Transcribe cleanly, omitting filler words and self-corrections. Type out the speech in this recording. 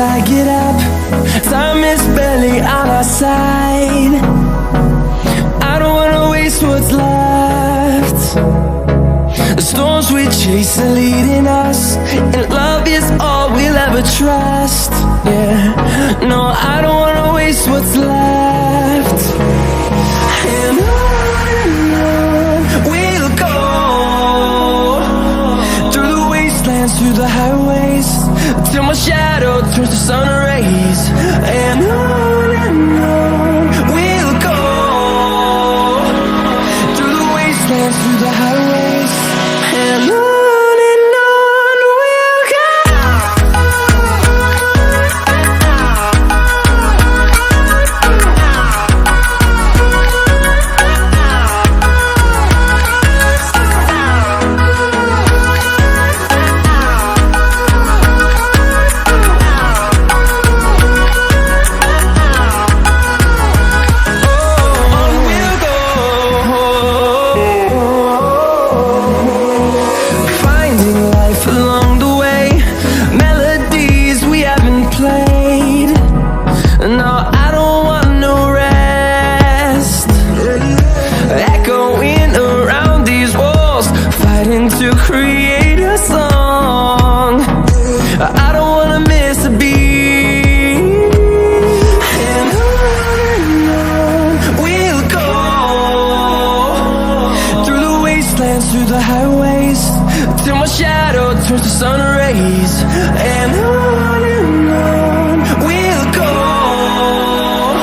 I get up. Time is barely on our side. I don't wanna waste what's left. The storms we chase are leading us, and love is all we'll ever trust. Yeah, no, I don't wanna waste what's left. And on we'll go, through the wastelands, through the highways, till my shadow turns to sun rays. And on we'll go, through the wastelands, through the highways, and on we'll go. To create a song, I don't wanna miss a beat. And on we'll go, through the wastelands, through the highways, till my shadow turns to sun rays.